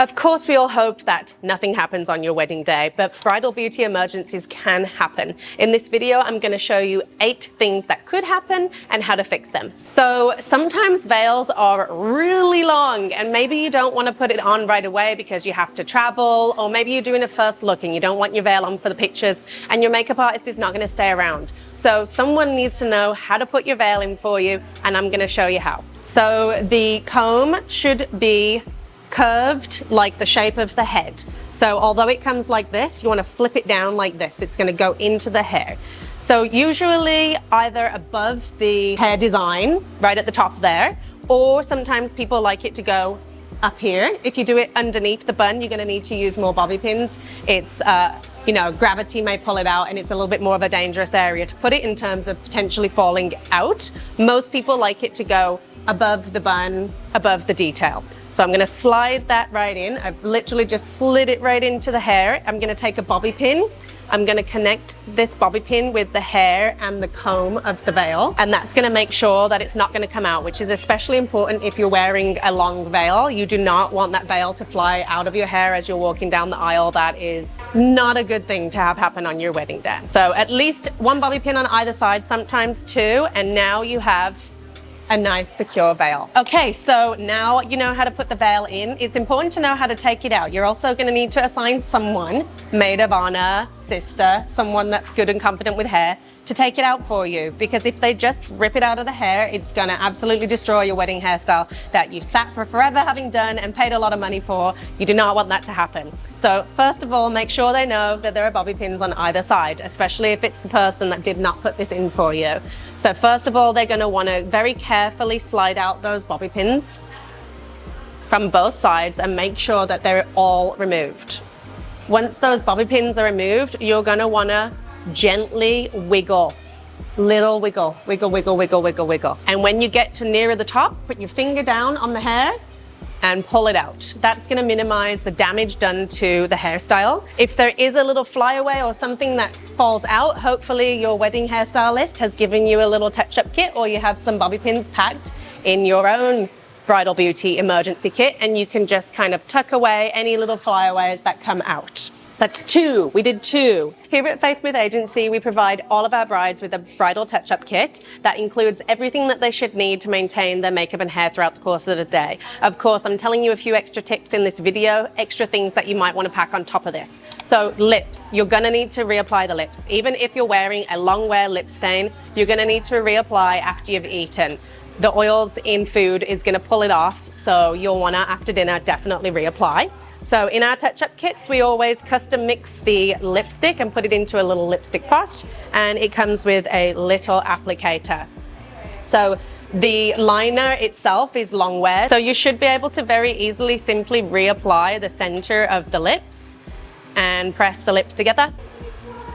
Of course, we all hope that nothing happens on your wedding day, but bridal beauty emergencies can happen. In this video, I'm going to show you 8 things that could happen and how to fix them. So sometimes veils are really long and maybe you don't want to put it on right away because you have to travel, or maybe you're doing a first look and you don't want your veil on for the pictures and your makeup artist is not going to stay around. So someone needs to know how to put your veil in for you, and I'm going to show you how. So the comb should be curved like the shape of the head. So although it comes like this, you want to flip it down like this. It's going to go into the hair. So usually either above the hair design, right at the top there, or sometimes people like it to go up here. If you do it underneath the bun, you're going to need to use more bobby pins. It's gravity may pull it out and it's a little bit more of a dangerous area to put it in terms of potentially falling out. Most people like it to go above the bun, above the detail. So I'm going to slide that right in. I've literally just slid it right into the hair. I'm going to take a bobby pin. I'm going to connect this bobby pin with the hair and the comb of the veil, and that's going to make sure that it's not going to come out, which is especially important if you're wearing a long veil. You do not want that veil to fly out of your hair as you're walking down the aisle. That is not a good thing to have happen on your wedding day. So at least 1 bobby pin on either side, sometimes 2, and now you have a nice secure veil. Okay, so now you know how to put the veil in. It's important to know how to take it out. You're also going to need to assign someone, maid of honor, sister, someone that's good and confident with hair, to take it out for you, because if they just rip it out of the hair, it's going to absolutely destroy your wedding hairstyle that you sat for forever having done and paid a lot of money for. You do not want that to happen. So first of all, make sure they know that there are bobby pins on either side, especially if it's the person that did not put this in for you. So first of all, they're going to want to very carefully slide out those bobby pins from both sides and make sure that they're all removed. Once those bobby pins are removed, you're going to want to gently wiggle. Little wiggle, wiggle, wiggle, wiggle, wiggle, wiggle. And when you get to nearer the top, put your finger down on the hair and pull it out. That's going to minimize the damage done to the hairstyle. If there is a little flyaway or something that falls out, hopefully your wedding hairstylist has given you a little touch-up kit, or you have some bobby pins packed in your own bridal beauty emergency kit, and you can just kind of tuck away any little flyaways that come out. That's 2. We did 2. Here at Face Smith Agency, we provide all of our brides with a bridal touch-up kit that includes everything that they should need to maintain their makeup and hair throughout the course of the day. Of course, I'm telling you a few extra tips in this video, extra things that you might want to pack on top of this. So lips, you're going to need to reapply the lips. Even if you're wearing a long wear lip stain, you're going to need to reapply after you've eaten. The oils in food is going to pull it off, so you'll want to, after dinner, definitely reapply. So in our touch-up kits, we always custom mix the lipstick and put it into a little lipstick pot, and it comes with a little applicator. So the liner itself is long wear, so you should be able to very easily simply reapply the center of the lips and press the lips together.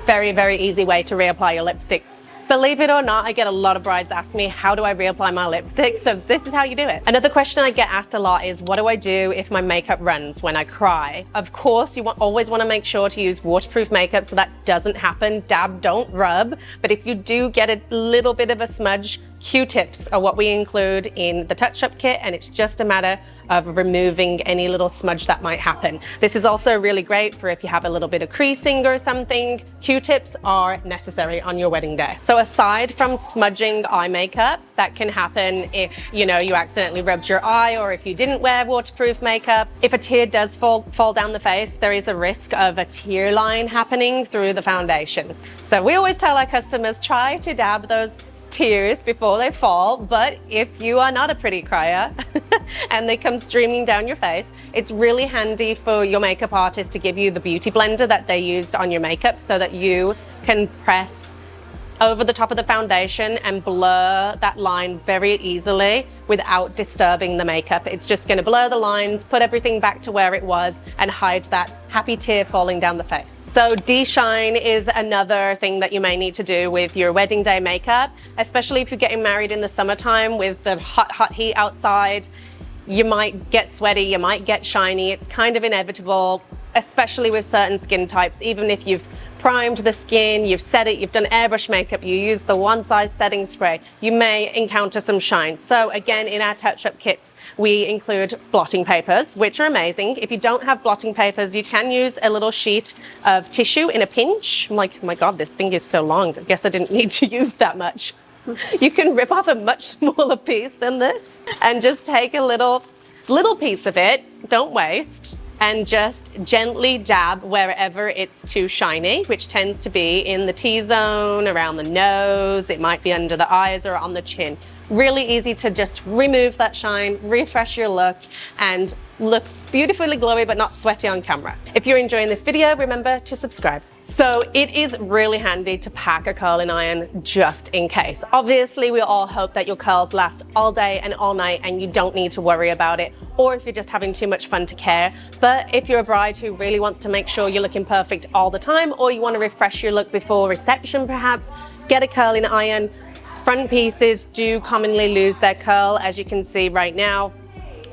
Very, very easy way to reapply your lipsticks. Believe it or not, I get a lot of brides ask me, how do I reapply my lipstick? So this is how you do it. Another question I get asked a lot is, what do I do if my makeup runs when I cry? Of course, you always want to make sure to use waterproof makeup so that doesn't happen. Dab, don't rub. But if you do get a little bit of a smudge, Q-tips are what we include in the touch-up kit, and it's just a matter of removing any little smudge that might happen. This is also really great for if you have a little bit of creasing or something. Q-tips are necessary on your wedding day. So aside from smudging eye makeup, that can happen if you accidentally rubbed your eye, or if you didn't wear waterproof makeup. If a tear does fall down the face, there is a risk of a tear line happening through the foundation. So we always tell our customers, try to dab those tears before they fall, but if you are not a pretty crier and they come streaming down your face, it's really handy for your makeup artist to give you the beauty blender that they used on your makeup so that you can press over the top of the foundation and blur that line very easily without disturbing the makeup. It's just going to blur the lines, put everything back to where it was, and hide that happy tear falling down the face. So de-shine is another thing that you may need to do with your wedding day makeup, especially if you're getting married in the summertime with the hot heat outside. You might get sweaty, you might get shiny. It's kind of inevitable. especially with certain skin types. Even if you've primed the skin, you've set it, you've done airbrush makeup, you use the one size setting spray, you may encounter some shine. So again, in our touch-up kits, we include blotting papers, which are amazing. If you don't have blotting papers, you can use a little sheet of tissue in a pinch. I'm like, oh my God, this thing is so long. I guess I didn't need to use that much. You can rip off a much smaller piece than this and just take a little piece of it, don't waste, and just gently dab wherever it's too shiny, which tends to be in the T-zone, around the nose, it might be under the eyes or on the chin. Really easy to just remove that shine, refresh your look, and look beautifully glowy but not sweaty on camera. If you're enjoying this video, remember to subscribe. So it is really handy to pack a curling iron just in case. Obviously, we all hope that your curls last all day and all night and you don't need to worry about it, or if you're just having too much fun to care. But if you're a bride who really wants to make sure you're looking perfect all the time, or you want to refresh your look before reception perhaps, get a curling iron. Front pieces do commonly lose their curl, as you can see right now.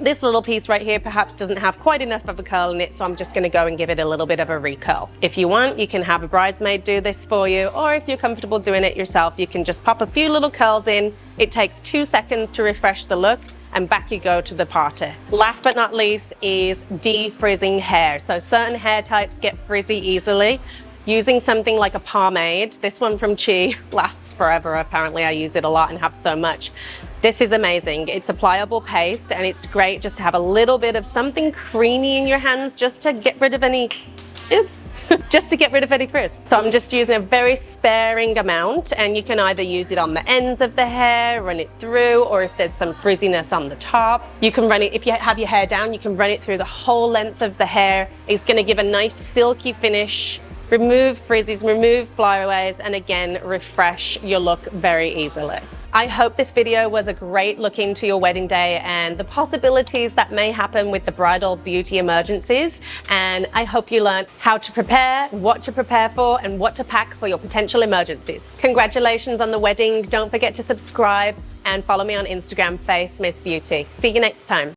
This little piece right here perhaps doesn't have quite enough of a curl in it, so I'm just going to go and give it a little bit of a recurl. If you want, you can have a bridesmaid do this for you, or if you're comfortable doing it yourself, you can just pop a few little curls in. It takes 2 seconds to refresh the look, and back you go to the party. Last but not least is defrizzing hair. So certain hair types get frizzy easily. Using something like a pomade, this one from Chi lasts forever. Apparently I use it a lot and have so much. This is amazing. It's a pliable paste and it's great just to have a little bit of something creamy in your hands just to get rid of any, just to get rid of any frizz. So I'm just using a very sparing amount, and you can either use it on the ends of the hair, run it through, or if there's some frizziness on the top, you can run it, if you have your hair down, you can run it through the whole length of the hair. It's gonna give a nice silky finish, remove frizzies, remove flyaways, and again, refresh your look very easily. I hope this video was a great look into your wedding day and the possibilities that may happen with the bridal beauty emergencies. And I hope you learned how to prepare, what to prepare for, and what to pack for your potential emergencies. Congratulations on the wedding. Don't forget to subscribe and follow me on Instagram, Faye Smith Beauty. See you next time.